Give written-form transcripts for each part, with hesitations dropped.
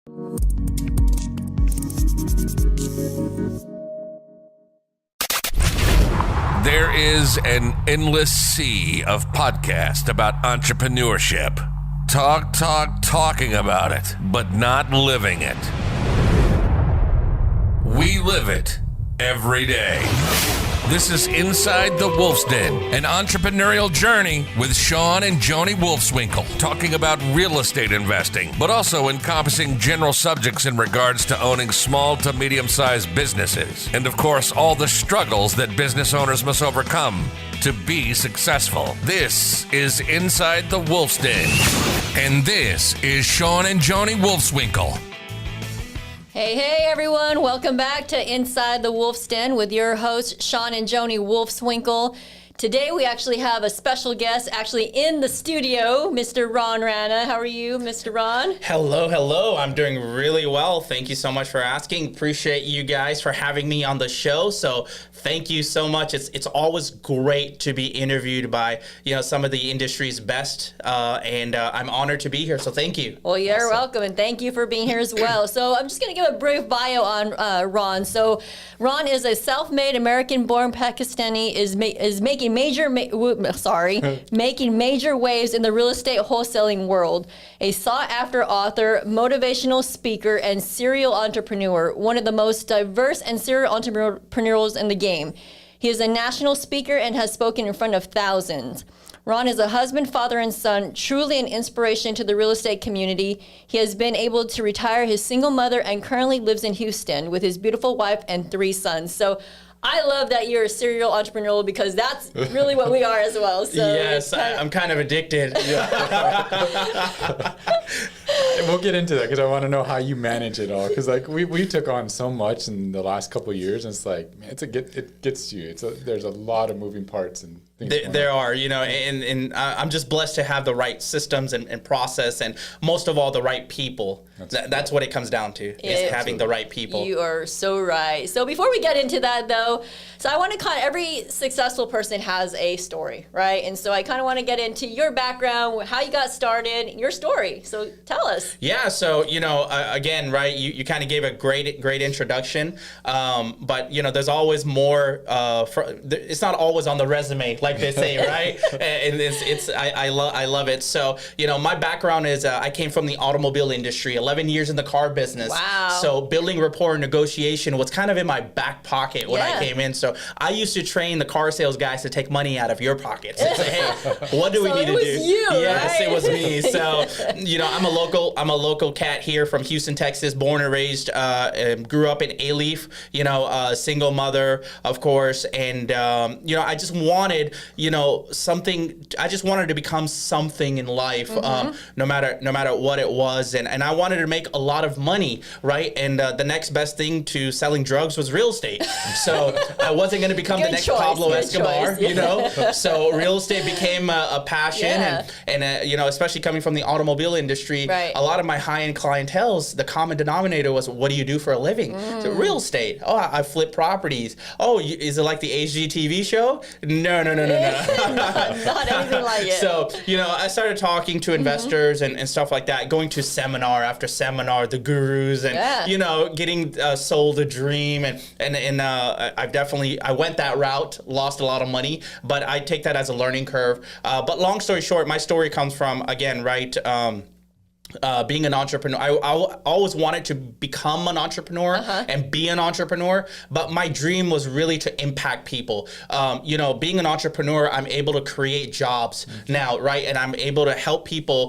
There is an endless sea of podcasts about entrepreneurship. Talking about it, but not living it. We live it every day. This is Inside the Wolf's Den, an entrepreneurial journey with Sean and Joni Wolfswinkle, talking about real estate investing, but also encompassing general subjects in regards to owning small to medium-sized businesses. And of course, all the struggles that business owners must overcome to be successful. This is Inside the Wolf's Den. And this is Sean and Joni Wolfswinkle. Hey everyone, welcome back to Inside the Wolf's Den with your hosts Sean and Joni Wolfswinkle. Today we actually have a special guest actually in the studio, Mr. Rana. How are you, Mr. Ron? Hello. I'm doing really well. Thank you so much for asking. Appreciate you guys for having me on the show. So thank you so much. It's always great to be interviewed by some of the industry's best, and I'm honored to be here. So thank you. Well, you're welcome, and thank you for being here as well. So I'm just going to give a brief bio on Ron. So Ron is a self-made American-born Pakistani, is making major waves in the real estate wholesaling world. A sought-after author, motivational speaker, and serial entrepreneur, one of the most diverse and serial entrepreneurs in the game. He is a national speaker and has spoken in front of thousands. Ron is a husband, father, and son, truly an inspiration to the real estate community. He has been able to retire his single mother and currently lives in Houston with his beautiful wife and 3 sons. So I love that you're a serial entrepreneur because that's really what we are as well. So yes, I'm kind of addicted. We'll get into that because I want to know how you manage it all. Because we took on so much in the last couple of years, and it's like, man, it gets you. There's a lot of moving parts and things. There are, and I'm just blessed to have the right systems and process, and most of all, the right people. That's what it comes down to, is having the right people. You are so right. So before we get into that, though, so I want to every successful person has a story, right? And so I kind of want to get into your background, how you got started, your story. So tell us. Yeah, so, again, right, you kind of gave a great introduction, but, there's always more, it's not always on the resume, like they say, right? And I love it. So, my background is I came from the automobile industry, 11 years in the car business. Wow. So building rapport and negotiation was kind of in my back pocket when I came in. So I used to train the car sales guys to take money out of your pockets and say, hey, what do we need to do? So it was you, yes, right? It was me. So, I'm a local cat here from Houston, Texas, born and raised, grew up in A-Leaf, single mother, of course. And, I just wanted, something, I just wanted to become something in life, no matter what it was. And I wanted to make a lot of money, right? And the next best thing to selling drugs was real estate. So I wasn't going to become the next Pablo Escobar, So real estate became a passion. And especially coming from the automobile industry, right. A lot of my high-end clientels, the common denominator was, what do you do for a living? So real estate. Oh, I flip properties. Oh, is it like the HGTV show? No. not anything like it. So, I started talking to investors and stuff like that, going to seminar after seminar, the gurus, and, getting sold a dream. And I went that route, lost a lot of money, but I take that as a learning curve. But long story short, my story comes from, again, right, being an entrepreneur. I always wanted to become an entrepreneur and be an entrepreneur, but my dream was really to impact people. Being an entrepreneur, I'm able to create jobs now, right? And I'm able to help people,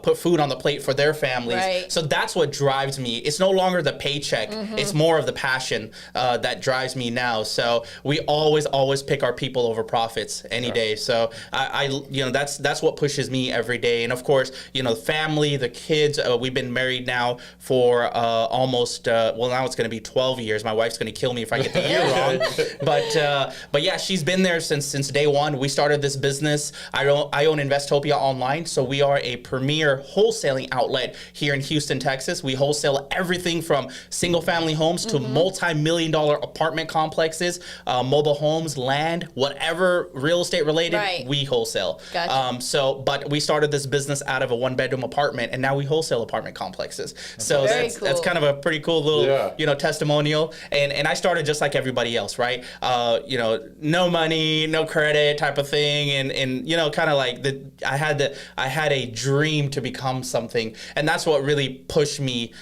put food on the plate for their families. Right. So that's what drives me. It's no longer the paycheck. It's more of the passion that drives me now. So we always pick our people over profits any day. So that's what pushes me every day. And of course, family, the kids, we've been married now for almost, now it's going to be 12 years. My wife's going to kill me if I get the year wrong. But yeah, she's been there since day one. We started this business. I own Investopia Online, so we are a premier wholesaling outlet here in Houston, Texas. We wholesale everything from single-family homes to multi-million-dollar apartment complexes, mobile homes, land, whatever real estate related, we wholesale. Gotcha. But we started this business out of a one-bedroom bedroom apartment, and now we wholesale apartment complexes. So Very that's cool. kind of a pretty cool little Yeah. Testimonial. And I started just like everybody else, right? No money, no credit type of thing, and kind of like I had a dream to become something, and that's what really pushed me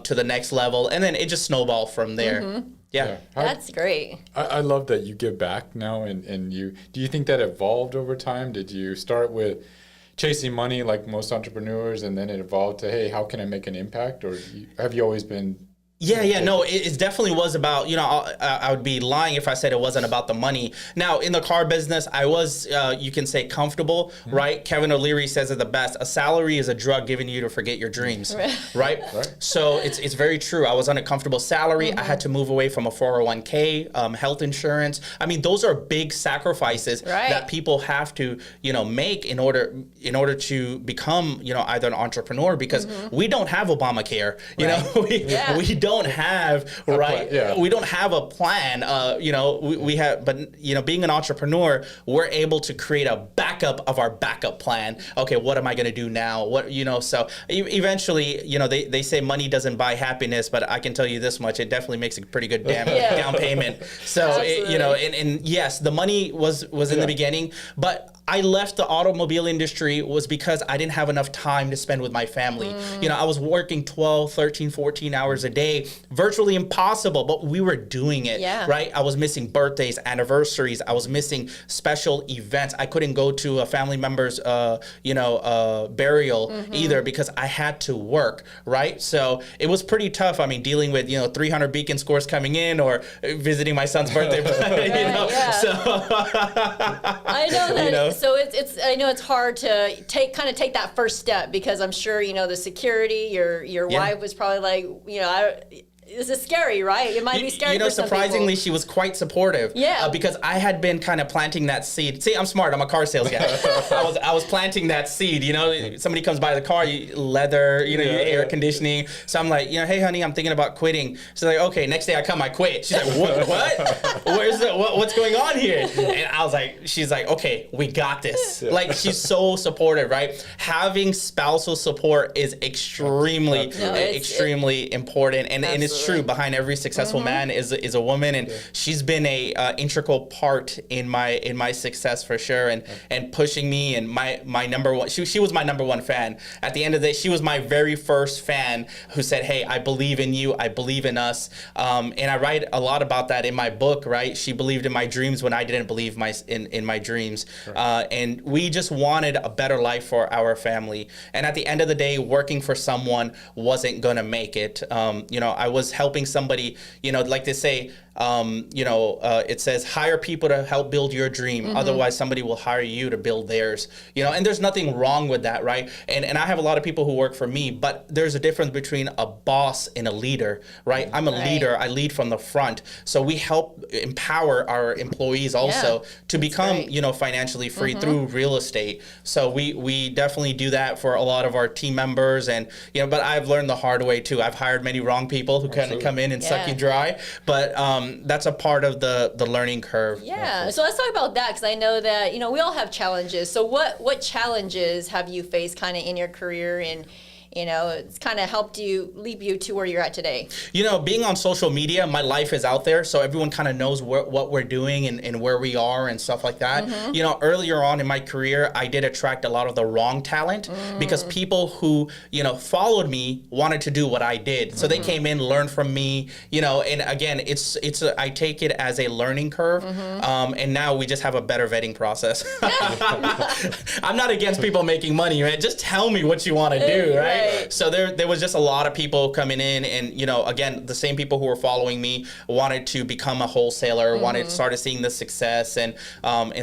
to the next level, and then it just snowballed from there. Yeah. That's great. I love that you give back now, and do you think that evolved over time? Did you start with chasing money like most entrepreneurs, and then it evolved to, hey, how can I make an impact? Or have you always been... No, it definitely was about, I would be lying if I said it wasn't about the money. Now, in the car business, I was, you can say, comfortable, right? Kevin O'Leary says it the best. A salary is a drug given you to forget your dreams, right? So it's very true. I was on a comfortable salary. I had to move away from a 401k, health insurance. I mean, those are big sacrifices that people have to, make in order to become, either an entrepreneur, because we don't have Obamacare, we don't have we don't have a plan, we have, but being an entrepreneur, we're able to create a backup of our backup plan. Okay, what am I going to do now? So eventually, they say money doesn't buy happiness, but I can tell you this much, it definitely makes a pretty good down payment. So and yes, the money was in the beginning, but I left the automobile industry was because I didn't have enough time to spend with my family. I was working 12, 13, 14 hours a day, virtually impossible, but we were doing it, right? I was missing birthdays, anniversaries. I was missing special events. I couldn't go to a family member's, burial either because I had to work, right? So it was pretty tough. I mean, dealing with, 300 beacon scores coming in or visiting my son's birthday, so I know that. So it's I know it's hard to take that first step, because I'm sure the security. Your wife was probably like, this is scary, right? It might be scary for some surprisingly, people. she was quite supportive. Yeah. Because I had been kind of planting that seed. See, I'm smart. I'm a car sales guy. I was planting that seed. Somebody comes by the car, leather, air conditioning. So I'm like, hey, honey, I'm thinking about quitting. She's like, okay. Next day I come, I quit. She's like, what? What's going on here? And I was like, she's like, okay, we got this. Like, she's so supportive, right? Having spousal support is extremely important, and it's true. Behind every successful man is a woman, and she's been a integral part in my success for sure, and pushing me, and my number one. She was my number one fan. At the end of the day, she was my very first fan who said, "Hey, I believe in you. I believe in us." And I write a lot about that in my book. Right? She believed in my dreams when I didn't believe in my dreams, and we just wanted a better life for our family. And at the end of the day, working for someone wasn't gonna make it. I was helping somebody, like they say, it says hire people to help build your dream. Otherwise, somebody will hire you to build theirs. And there's nothing wrong with that, right? And I have a lot of people who work for me, but there's a difference between a boss and a leader, right? I'm a leader. I lead from the front. So we help empower our employees also to become, financially free through real estate. So we definitely do that for a lot of our team members, and but I've learned the hard way too. I've hired many wrong people who kind of come in and suck you dry, but that's a part of the learning curve. Yeah. So let's talk about that, because I know that we all have challenges. So what challenges have you faced kind of in your career, and it's kind of helped lead you to where you're at today? Being on social media, my life is out there, so everyone kind of knows what we're doing and where we are and stuff like that. Earlier on in my career, I did attract a lot of the wrong talent because people who, followed me wanted to do what I did. So they came in, learned from me, and again, I take it as a learning curve. And now we just have a better vetting process. I'm not against people making money, right? Just tell me what you want to do, right? So there was just a lot of people coming in, and again, the same people who were following me wanted to become a wholesaler, started seeing the success and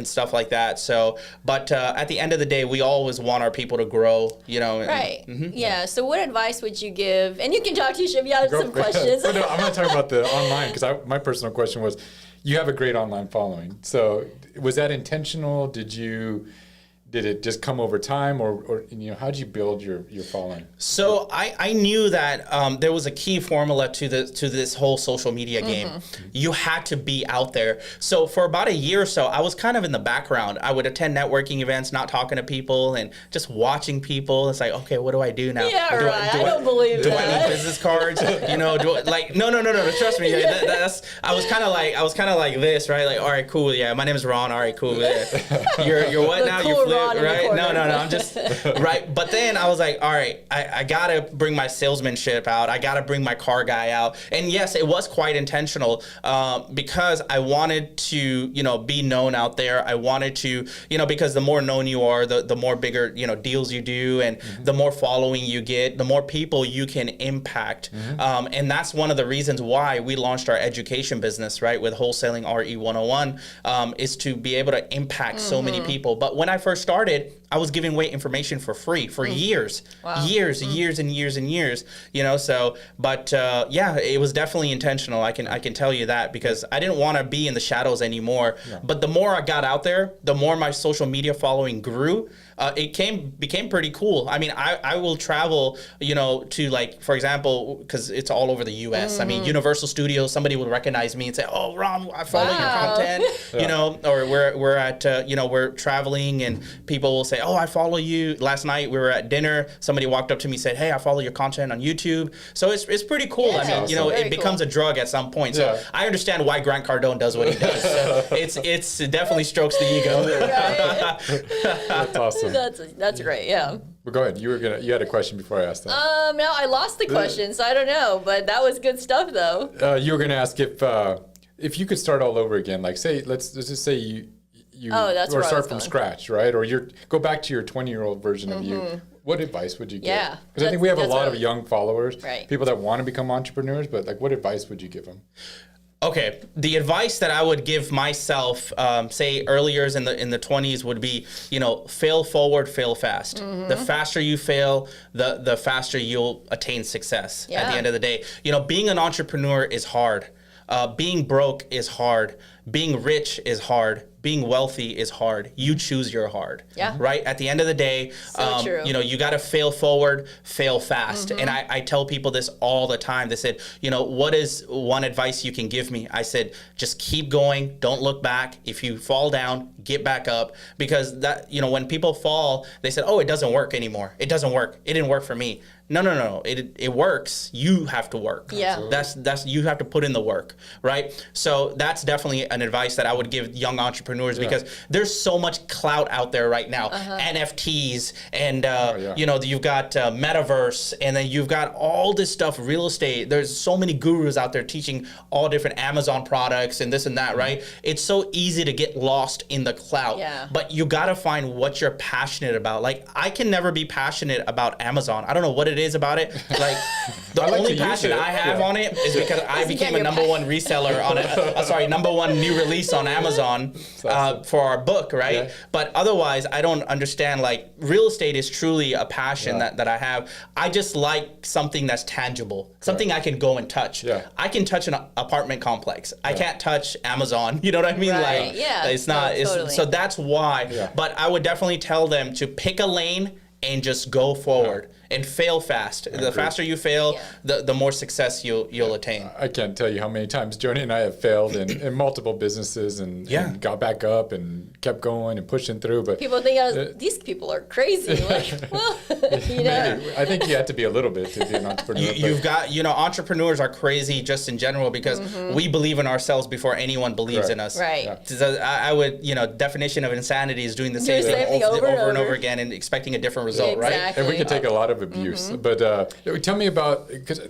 stuff like that. So, but at the end of the day, we always want our people to grow, Right. Yeah. So what advice would you give? And you can talk to Shib. You have some questions. No, I'm going to talk about the online, because my personal question was, you have a great online following. So was that intentional? Did you did it just come over time, or how did you build your following? So I knew that there was a key formula to this whole social media game. You had to be out there. So for about a year or so, I was kind of in the background. I would attend networking events, not talking to people, and just watching people. It's like, okay, what do I do now? Yeah, do right. I don't believe do that. I need business cards? No. Trust me. I was kind of like this, right? Like, all right, cool. Yeah, my name is Ron. All right, cool. Yeah. You're what The now? cool You're Flip, Ron in the right? corner. No. I'm just right. But then I was like, all right, I gotta bring my salesmanship out. I gotta bring my car guy out. And yes, it was quite intentional because I wanted to, be known out there. I wanted to, because the more known you are, the more bigger, deals you do, and the more following you get, the more people you can impact. And that's one of the reasons why we launched our education business, right, with wholesaling RE 101, is to be able to impact so many people. But when I first started, I was giving away information for free for years, years and years and years, so, but yeah, it was definitely intentional. I can tell you that, because I didn't want to be in the shadows anymore. Yeah. But the more I got out there, the more my social media following grew. It became pretty cool. I mean, I will travel, to, like, for example, because it's all over the U.S. I mean, Universal Studios, somebody would recognize me and say, "Oh, Ron, I follow your content," or we're at, we're traveling and people will say, "Oh, I follow you." Last night we were at dinner. Somebody walked up to me and said, "Hey, I follow your content on YouTube." So it's pretty cool. Yeah, I mean, awesome. it becomes a drug at some point. So I understand why Grant Cardone does what he does. So it definitely strokes the ego. That's awesome. That's great. Yeah. But go ahead. You had a question before I asked that. No, I lost the question, so I don't know. But that was good stuff, though. You were going to ask if you could start all over again. Like, say, let's just say you that's or where I start was from going. scratch, right? Or go back to your 20-year-old version of you. What advice would you give? Yeah, Because I think we have a lot of really- young followers, Right. people that want to become entrepreneurs. But like, what advice would you give them? Okay, the advice that I would give myself, say earlier in the 20s, would be, fail forward, fail fast. The faster you fail, the faster you'll attain success at the end of the day. Being an entrepreneur is hard. Being broke is hard. Being rich is hard. Being wealthy is hard. You choose your hard. Yeah. Right? At the end of the day, So true. you got to fail forward, fail fast. And I tell people this all the time. They said, what is one advice you can give me? I said, just keep going. Don't look back. If you fall down, get back up. Because that, when people fall, they said, oh, it doesn't work anymore. It doesn't work. It didn't work for me. No. It works. You have to work. Yeah. That's you have to put in the work, right? So that's definitely an advice that I would give young entrepreneurs, because there's so much clout out there right now. NFTs and you've got metaverse, and then you've got all this stuff, real estate. There's so many gurus out there teaching all different Amazon products and this and that, right? It's so easy to get lost in the clout. Yeah. But you got to find what you're passionate about. Like, I can never be passionate about Amazon. I don't know what it is about it. Like, the like only to use passion it. I have on it is because I became a your number one reseller on it. Number one new release on Amazon for our book, right? Yeah. But otherwise, I don't understand. Like, real estate is truly a passion that I have. I just like something that's tangible, something I can go and touch. Yeah. I can touch an apartment complex. I can't touch Amazon. You know what I mean? Right. Like, Yeah. it's not. No, totally. So that's why. Yeah. But I would definitely tell them to pick a lane and just go forward and fail fast. The faster you fail, the more success you'll attain. I can't tell you how many times Joni and I have failed in multiple businesses and got back up and kept going and pushing through. But People think these people are crazy. Like, well, I think you have to be a little bit to be an entrepreneur. You've got, entrepreneurs are crazy just in general, because we believe in ourselves before anyone believes in us. Right. Yeah. So I would, definition of insanity is doing the same thing over and over again and expecting a different result, right? Exactly. And we can take a lot of abuse. But tell me about, because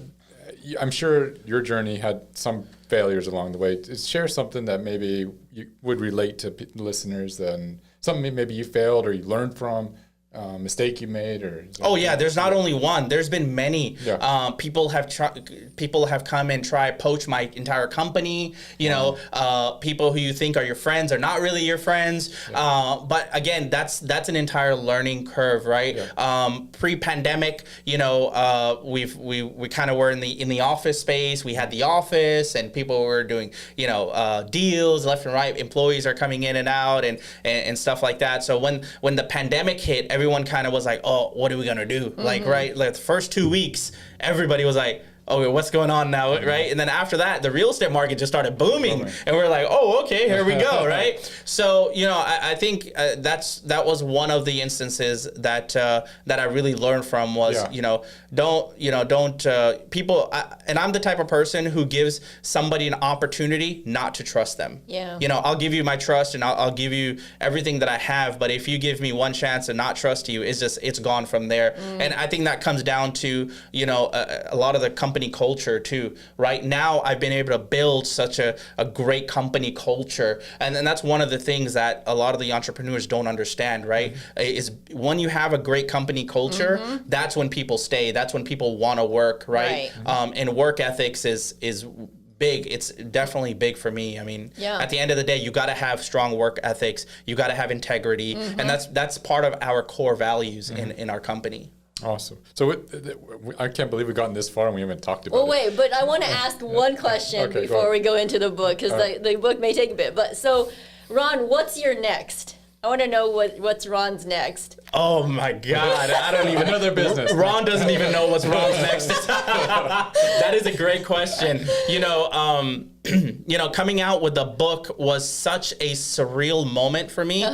I'm sure your journey had some failures along the way. Share something that maybe you would relate to listeners, and something maybe you failed or you learned from. mistake you made, or? Oh yeah, there's not only one. There's been many. Yeah. People have come and tried poach my entire company. People who you think are your friends are not really your friends. But again, that's an entire learning curve, right? Yeah. Pre-pandemic, we kind of were in the office space. We had the office, and people were doing deals left and right. Employees are coming in and out, and stuff like that. So when the pandemic hit, everyone kind of was like, oh, what are we gonna do? Like the first 2 weeks, everybody was like, oh, what's going on now, right? And then after that, the real estate market just started booming. And we're like, oh, okay, here we go, right? So, I think that was one of the instances that I really learned from was, people, and I'm the type of person who gives somebody an opportunity not to trust them. Yeah. I'll give you my trust, and I'll give you everything that I have, but if you give me one chance to not trust you, it's gone from there. And I think that comes down to, a lot of the company culture too. Right now, I've been able to build such a great company culture, and that's one of the things that a lot of the entrepreneurs don't understand. Right, is when you have a great company culture, that's when people stay. That's when people want to work. Right, and work ethics is big. It's definitely big for me. I mean, at the end of the day, you got to have strong work ethics. You got to have integrity, and that's part of our core values in our company. Awesome. So I can't believe we've gotten this far and we haven't talked about it. Well, wait, but I want to ask one question before we go into the book, because the book may take a bit. But so, Ron, what's your next? I want to know what's Ron's next. Oh my God, I don't even know their business. Ron doesn't even know what's Ron's next. That is a great question. Coming out with the book was such a surreal moment for me.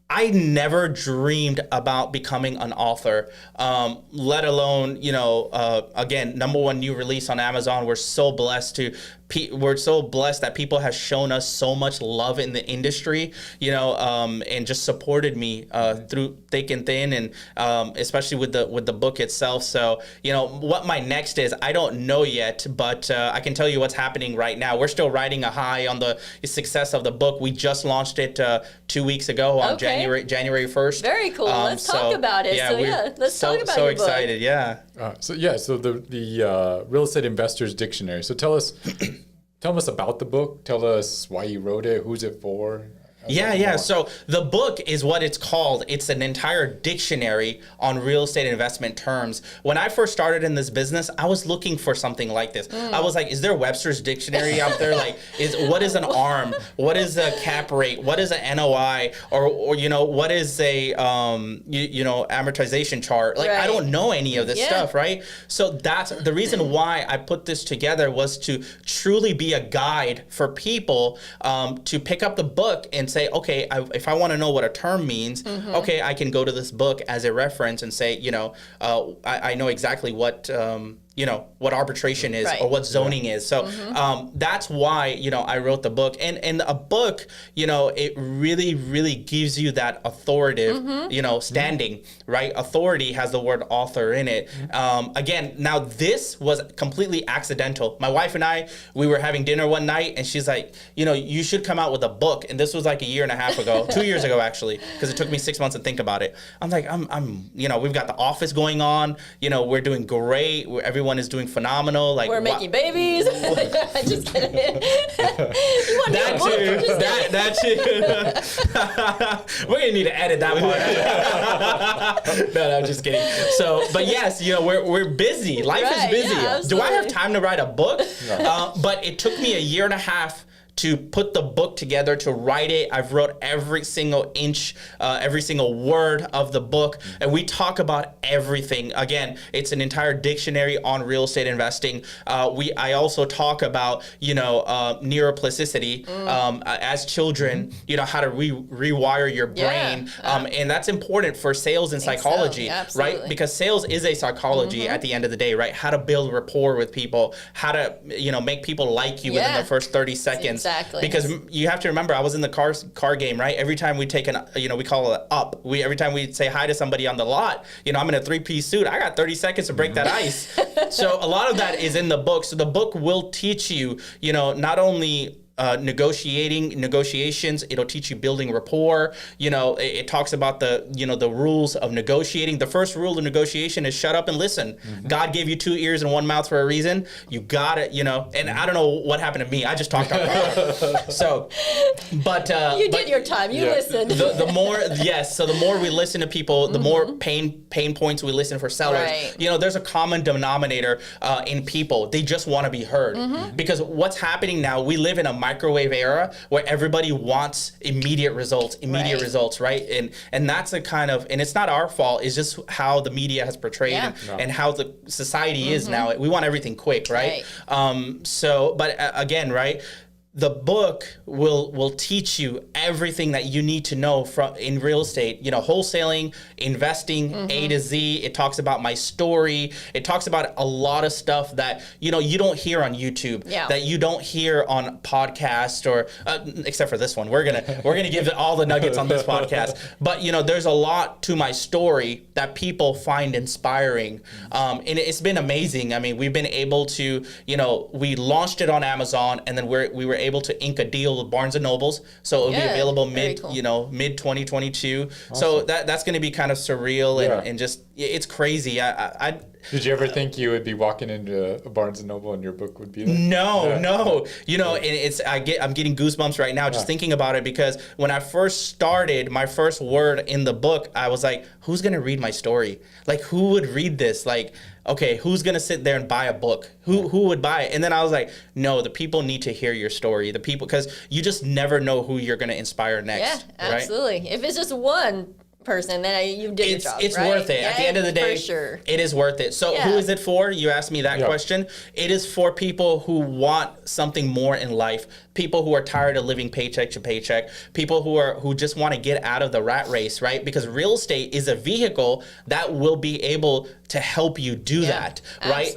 I never dreamed about becoming an author, let alone, again, #1 new release on Amazon. We're so blessed that people have shown us so much love in the industry, and just supported me through thick and thin, and especially with the book itself. So, what my next is, I don't know yet, but I can tell you what's happening right now. We're still riding a high on the success of the book. We just launched it 2 weeks ago on January 1st. Very cool. Let's talk about it. Let's talk about your book. So excited, yeah. So the Real Estate Investors Dictionary. So tell us about the book. Tell us why you wrote it. Who's it for? Yeah. So the book is what it's called. It's an entire dictionary on real estate investment terms. When I first started in this business, I was looking for something like this. I was like, is there Webster's dictionary out there? Like, what is an ARM? What is a cap rate? What is an NOI? Or what is a amortization chart? Like, I don't know any of this stuff, right? So that's the reason why I put this together, was to truly be a guide for people to pick up the book and say, okay, if I want to know what a term means, okay, I can go to this book as a reference and say, I know exactly what what arbitration is, or what zoning is. So that's why, I wrote the book. And a book, it really, really gives you that authoritative, standing, right? Authority has the word author in it. Again, now this was completely accidental. My wife and I, we were having dinner one night, and she's like, you should come out with a book. And this was like a year and a half ago, 2 years ago, actually, because it took me 6 months to think about it. I'm like, we've got the office going on, we're doing great. Everyone is doing phenomenal. Like, we're making babies. Just kidding. That too. We're gonna need to edit that part. No, I'm just kidding. So, but yes, we're busy. Life is busy. Yeah, do I have time to write a book? No. But it took me a year and a half to put the book together, to write it. I've wrote every single inch, every single word of the book, and we talk about everything. Again, it's an entire dictionary on real estate investing. I also talk about, neuroplasticity as children, how to rewire your brain, and that's important for sales and psychology, right? Because sales is a psychology at the end of the day, right? How to build rapport with people, how to, make people like you within the first 30 seconds. Exactly. Because you have to remember, I was in the car game, right? Every time we take we call it up. Every time we say hi to somebody on the lot, I'm in a 3-piece suit. I got 30 seconds to break that ice. So a lot of that is in the book. So the book will teach you, not only negotiations. It'll teach you building rapport. It talks about the rules of negotiating. The first rule of negotiation is shut up and listen. God gave you 2 ears and 1 mouth for a reason. You got it, and I don't know what happened to me. I just talked out. So, but you did your time. You listened. The more, yes. So the more we listen to people, the more pain points we listen for sellers. Right. There's a common denominator in people. They just want to be heard. Because what's happening now, we live in a microwave era where everybody wants immediate results, right? And that's a kind of, and it's not our fault. It's just how the media has portrayed and how the society is now. We want everything quick, right? But again, right? The book will teach you everything that you need to know in real estate, wholesaling, investing, A to Z. It talks about my story. It talks about a lot of stuff that, you don't hear on YouTube, that you don't hear on podcasts or, except for this one. We're gonna give it all the nuggets on this podcast. But, there's a lot to my story that people find inspiring. And it's been amazing. I mean, we've been able to, we launched it on Amazon, and then we were able to ink a deal with Barnes and Nobles, so it'll be available mid 2022. Awesome. So that's going to be kind of surreal and just it's crazy. I Did you ever think you would be walking into a Barnes and Noble and your book would be there? No. And I'm getting goosebumps right now just thinking about it, because when I first started, my first word in the book, I was like, who's going to read my story? Like, who would read this? Like, okay, who's going to sit there and buy a book? Who would buy it? And then I was like, no, the people need to hear your story. The people, because you just never know who you're going to inspire next. Yeah, absolutely. Right? If it's just one person, then you did your job. It's right? worth it. At the end of the day, for sure. It is worth it. So who is it for? You asked me that question. It is for people who want something more in life, people who are tired of living paycheck to paycheck, people who just want to get out of the rat race, right? Because real estate is a vehicle that will be able to help you do that, right?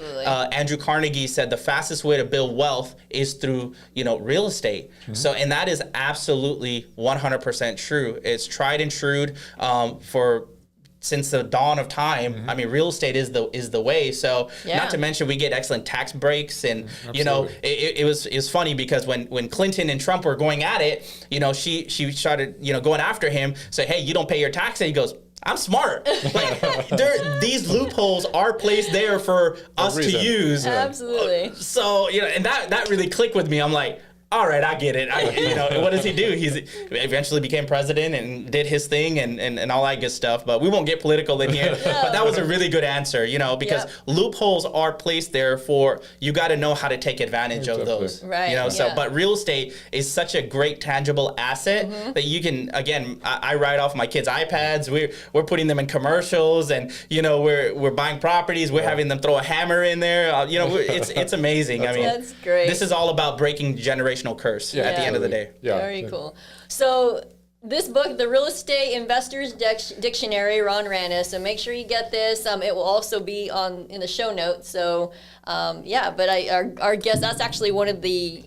Andrew Carnegie said the fastest way to build wealth is through, real estate. So, and that is absolutely 100% true. It's tried and true since the dawn of time. I mean, real estate is the way. So not to mention we get excellent tax breaks, and it was funny because when Clinton and Trump were going at it, she started going after him, say, hey, you don't pay your tax, and he goes, I'm smart. Like, these loopholes are placed there for us to use. Absolutely. So, and that really clicked with me. I'm like, all right, I get it. What does he do? He eventually became president and did his thing and all that good stuff. But we won't get political in here. But that was a really good answer, because loopholes are placed there for, you got to know how to take advantage of those. Right. But real estate is such a great tangible asset that you can, again, I write off my kids' iPads. We're putting them in commercials, and we're buying properties. We're having them throw a hammer in there. It's amazing. That's great. This is all about breaking generational curse at the end of the day. Very cool. So this book, The Real Estate Investor's Dictionary, Ron Rana. So make sure you get this. It will also be in the show notes. So but our guest, that's actually one of the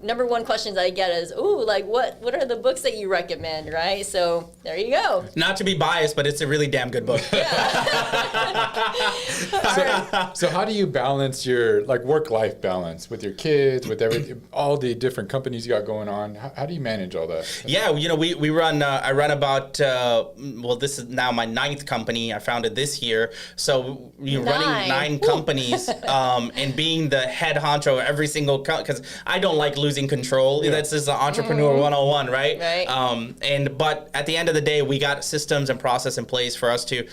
number one questions I get is, what are the books that you recommend, right? So there you go. Not to be biased, but it's a really damn good book. So how do you balance your work-life balance with your kids, with all the different companies you got going on? How do you manage all that? Yeah, we run. I run about. This is now my 9th company. I founded this year. So running 9 companies. And being the head honcho of every single because I don't like losing control. That's just an entrepreneur 101, right? Right. But at the end of the day, we got systems and process in place for us to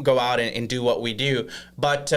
go out and do what we do. But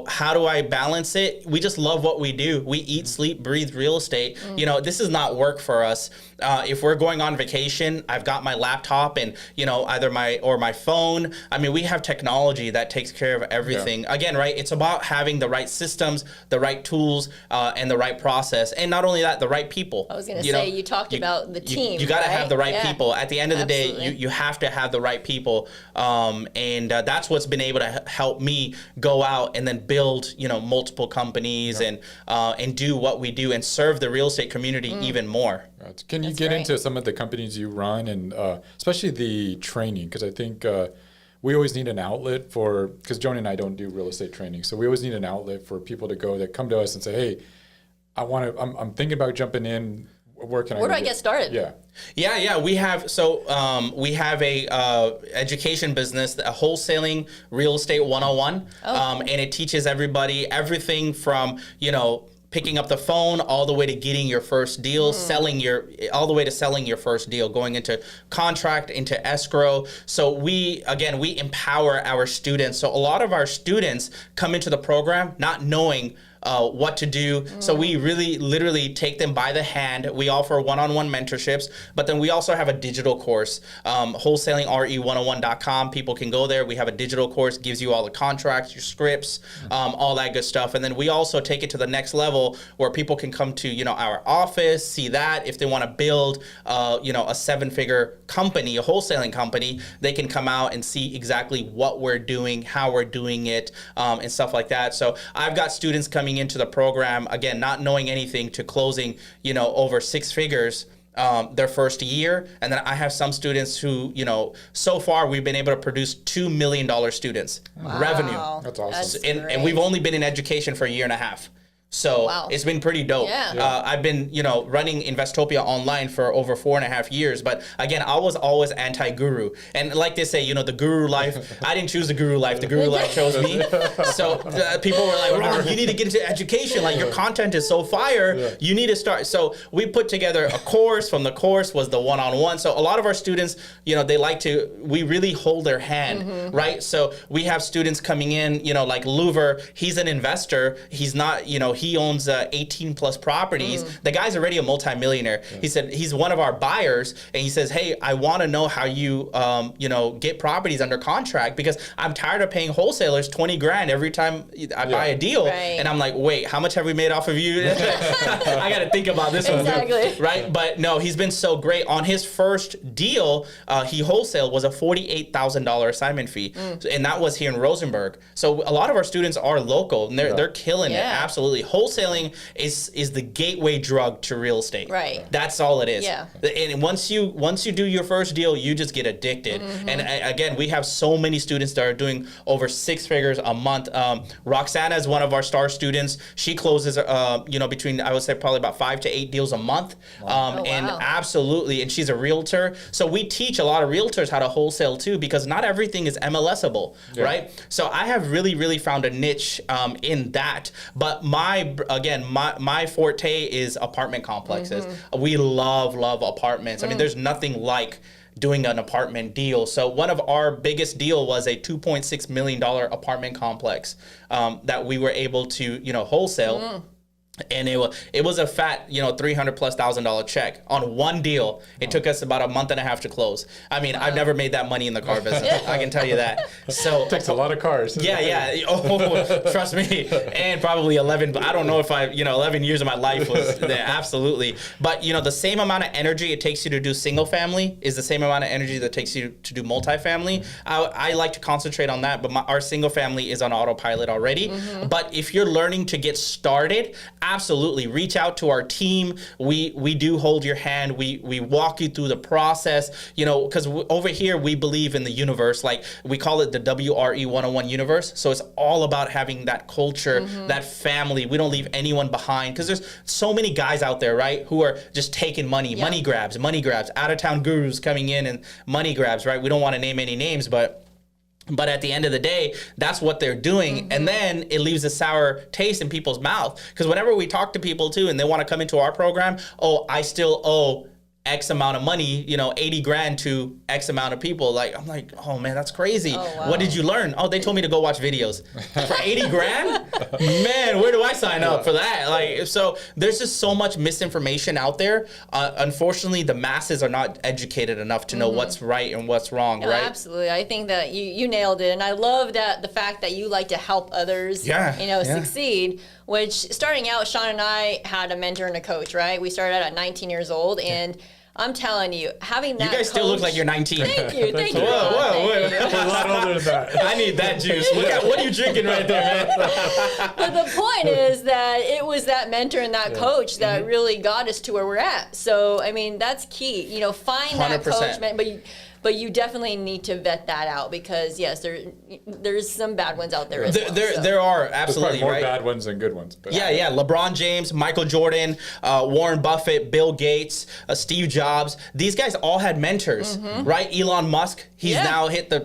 how do I balance it? We just love what we do. We eat, sleep, breathe real estate. This is not work for us. If we're going on vacation, I've got my laptop and either my phone. I mean, we have technology that takes care of everything. Again, right? It's about having the right systems, the right tools, and the right process, and not only that, the right people. I was going to say, you talked about the team. You got to have the right people. At the end of the day, you have to have the right people, and that's what's been able to help me go out and then build multiple companies and do what we do and serve the real estate community even more. Can you get into some of the companies you run, and especially the training? Because I think we always need an outlet because Joni and I don't do real estate training, so we always need an outlet for people to go that come to us and say, hey, I'm thinking about jumping in. where can Where do I get started? Yeah. Yeah. We have a education business, a wholesaling real estate 101, and it teaches everybody everything from picking up the phone all the way to getting your first deal, all the way to selling your first deal, going into contract, into escrow. So we empower our students. So a lot of our students come into the program not knowing what to do. So we really literally take them by the hand. We offer one-on-one mentorships, but then we also have a digital course, wholesalingre101.com. People can go there. We have a digital course, gives you all the contracts, your scripts, all that good stuff. And then we also take it to the next level where people can come to, our office, see that. If they want to build, a 7-figure company, a wholesaling company, they can come out and see exactly what we're doing, how we're doing it, and stuff like that. So I've got students coming into the program, again, not knowing anything, to closing, over 6 figures their first year. And then I have some students who, so far we've been able to produce $2 million students revenue. That's awesome. And we've only been in education for a year and a half. So it's been pretty dope. Yeah. I've been, running Investopia online for over 4.5 years. But again, I was always anti-guru. And like they say, the guru life, I didn't choose the guru life. The guru life chose me. So people were like, Ron, you need to get into education. Like, your content is so fire. Yeah. You need to start. So we put together a course. From the course was the one-on-one. So a lot of our students, we really hold their hand, right? So we have students coming in, like Louver, he's an investor. He's not, he owns 18 plus properties. The guy's already a multimillionaire. Yeah. He said he's one of our buyers, and he says, hey, I want to know how you, get properties under contract, because I'm tired of paying wholesalers 20 grand every time I buy a deal. Right. And I'm like, wait, how much have we made off of you? I got to think about this one. Right. But no, he's been so great. On his first deal, he wholesaled was a $48,000 assignment fee. And that was here in Rosenberg. So a lot of our students are local, and they're killing it. Absolutely. Wholesaling is the gateway drug to real estate. Right. That's all it is. Yeah. And once you do your first deal, you just get addicted. And again, we have so many students that are doing over 6 figures a month. Roxana is one of our star students. She closes, between, I would say, probably about 5 to 8 deals a month. And absolutely, and she's a realtor. So we teach a lot of realtors how to wholesale too, because not everything is MLSable, right? So I have really, really found a niche in that. But my forte is apartment complexes. We love apartments. I mean, there's nothing like doing an apartment deal. So one of our biggest deal was a $2.6 million apartment complex that we were able to, wholesale. And it was a fat, $300,000+ check on one deal. It took us about a month and a half to close. I mean, I've never made that money in the car business. I can tell you that. So it takes a lot of cars. Yeah. Oh, trust me. And probably 11. But I don't know if 11 years of my life was there. Absolutely. But the same amount of energy it takes you to do single family is the same amount of energy that takes you to do multifamily. I like to concentrate on that. But our single family is on autopilot already. But if you're learning to get started, absolutely reach out to our team. We do hold your hand. We walk you through the process, because over here we believe in the universe. Like, we call it the WRE 101 universe. So it's all about having that culture, that family. We don't leave anyone behind, because there's so many guys out there, right, who are just taking money, money grabs, out of town gurus coming in and money grabs, right? We don't want to name any names, but at the end of the day, that's what they're doing. And then it leaves a sour taste in people's mouth. Because whenever we talk to people too, and they want to come into our program, I still owe X amount of money, 80 grand to X amount of people. Like, I'm like, oh man, that's crazy. Oh, wow. What did you learn? Oh, they told me to go watch videos. For 80 grand? Man, where do I sign up for that? Like, so there's just so much misinformation out there. Unfortunately, the masses are not educated enough to know what's right and what's wrong, right? Absolutely. I think that you nailed it. And I love that the fact that you like to help others, succeed. Which, starting out, Sean and I had a mentor and a coach, right? We started out at 19 years old, and I'm telling you, having that. You guys still look like you're 19. Thank you. Whoa. A lot older than that. I need that juice. What are you drinking right there, man? But the point is that it was that mentor and that coach that really got us to where we're at. So, I mean, that's key. Find 100%. That coach, but you definitely need to vet that out because yes, there's some bad ones out there as well. There are There's absolutely probably more right. bad ones than good ones. But Yeah. LeBron James, Michael Jordan, Warren Buffett, Bill Gates, Steve Jobs. These guys all had mentors, right? Elon Musk, he's now hit the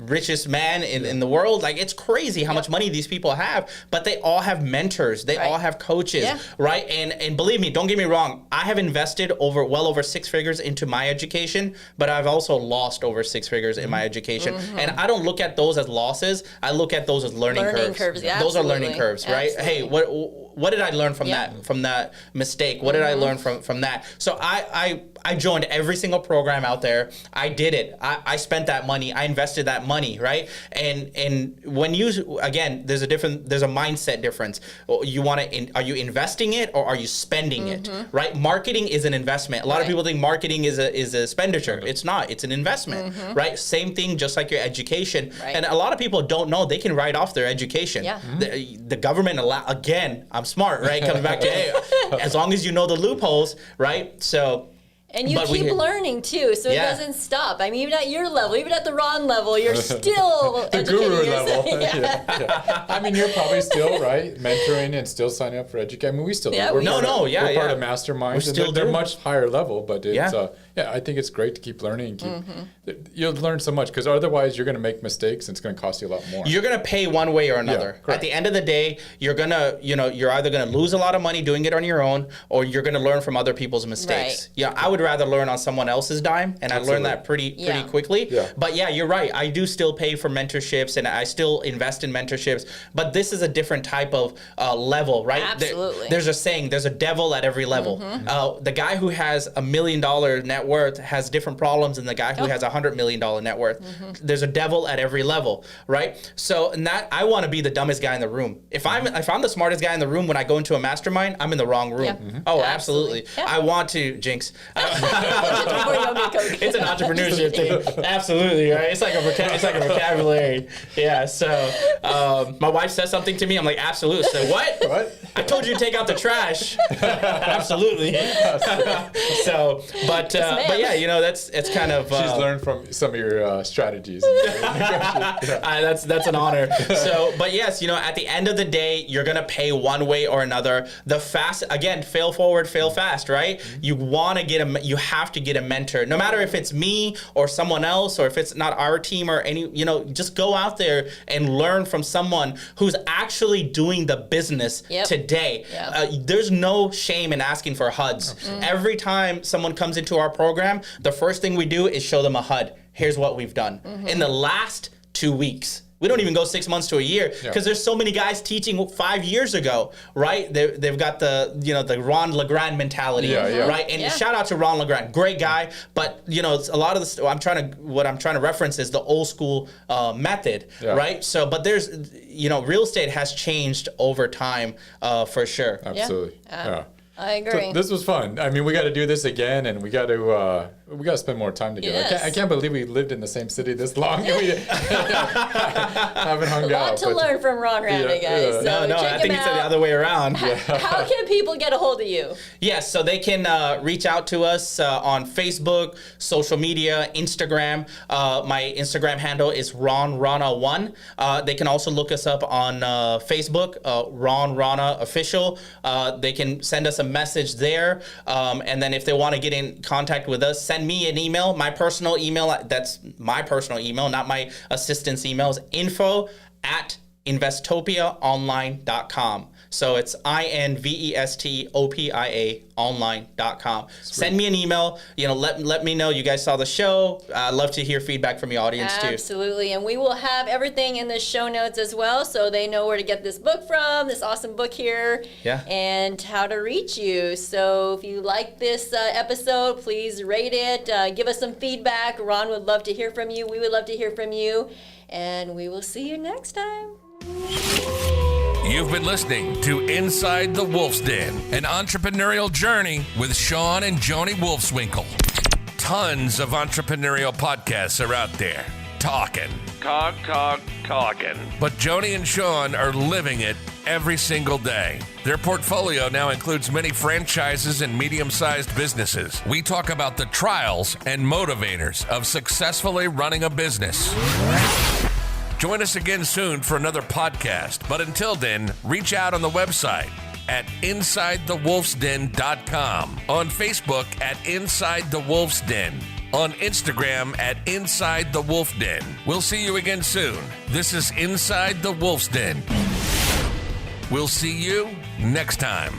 richest man in the world. Like, it's crazy how much money these people have, but they all have mentors. They all have coaches, right? And believe me, don't get me wrong. I have invested well over 6 figures into my education, but I've also lost over 6 figures in my education. And I don't look at those as losses. I look at those as learning curves. Yeah, those are absolutely. learning curves, right? Hey, what did I learn from that mistake? What did I learn from that? So I joined every single program out there. I did it. I spent that money. I invested that money, right? And when you, again, there's a mindset difference. Are you investing it or are you spending it, right? Marketing is an investment. A lot of people think marketing is a expenditure. It's not. It's an investment, right? Same thing, just like your education. Right. And a lot of people don't know they can write off their education. Yeah. The government again, I'm smart, right? Coming back to, hey, as long as you know the loopholes, right? So. And you keep learning too, so it doesn't stop. I mean, even at your level, even at the Ron level, you're still the educating guru yourself. level. I mean, you're probably still mentoring and still signing up for education. I mean, we still do. We're part of masterminds. They're much higher level, but it's I think it's great to keep learning. You'll learn so much because otherwise you're going to make mistakes and it's going to cost you a lot more. You're going to pay one way or another. At the end of the day, you're either going to lose a lot of money doing it on your own, or you're going to learn from other people's mistakes. Yeah, I would rather learn on someone else's dime, and I learned that pretty quickly. Yeah. But yeah, you're right. I do still pay for mentorships, and I still invest in mentorships. But this is a different type of level, right? Absolutely. There's a saying: there's a devil at every level. The guy who has $1 million net worth has different problems than the guy who has $100 million net worth. There's a devil at every level, right? So I want to be the dumbest guy in the room. If I'm the smartest guy in the room when I go into a mastermind, I'm in the wrong room. Yeah. Oh, absolutely. Yeah. I want to jinx. It's an entrepreneurship thing. Absolutely, right? It's like a vocabulary. Yeah. So my wife says something to me, I'm like, absolutely. So what? I told you to take out the trash. Absolutely. But yeah, it's kind of. She's learned from some of your strategies. That's an honor. So, but yes, at the end of the day, you're gonna pay one way or another. Fail forward, fail fast, right? You have to get a mentor, no matter if it's me or someone else, or if it's not our team or any. Just go out there and learn from someone who's actually doing the business today. Yep. There's no shame in asking for HUDs. Every time someone comes into our program, the first thing we do is show them a HUD. Here's what we've done. In the last 2 weeks. We don't even go 6 months to a year because there's so many guys teaching 5 years ago, right? They've got the Ron LeGrand mentality, right? And shout out to Ron LeGrand, great guy. But a lot of what I'm trying to reference is the old school method, right? So, but there's real estate has changed over time for sure. Absolutely, I agree. So this was fun. I mean, we got to do this again, and we got to spend more time together. Yes. I can't believe we lived in the same city this long. And we haven't hung out. A lot to learn from Ron Rana, guys. So no, I think it's the other way around. How can people get a hold of you? Yes, so they can reach out to us on Facebook, social media, Instagram. My Instagram handle is RonRana1. They can also look us up on Facebook, Ron Rana Official. They can send us a message there, and then if they want to get in contact with us, send me an email. My personal email, that's my personal email, not my assistant's email, is info@investopiaonline.com. So it's INVESTOPIA online.com. Send me an email. Let me know you guys saw the show. I'd love to hear feedback from your audience too. Absolutely. And we will have everything in the show notes as well, so they know where to get this book from, this awesome book here, and how to reach you. So if you like this episode, please rate it. Give us some feedback. Ron would love to hear from you. We would love to hear from you. And we will see you next time. You've been listening to Inside the Wolf's Den, an entrepreneurial journey with Sean and Joni Wolfswinkle. Tons of entrepreneurial podcasts are out there talking talking. But Joni and Sean are living it every single day. Their portfolio now includes many franchises and medium-sized businesses. We talk about the trials and motivators of successfully running a business. Join us again soon for another podcast. But until then, reach out on the website at InsideTheWolfsDen.com, on Facebook at Inside the Wolf's Den, on Instagram at Inside the Wolf Den. We'll see you again soon. This is Inside the Wolf's Den. We'll see you next time.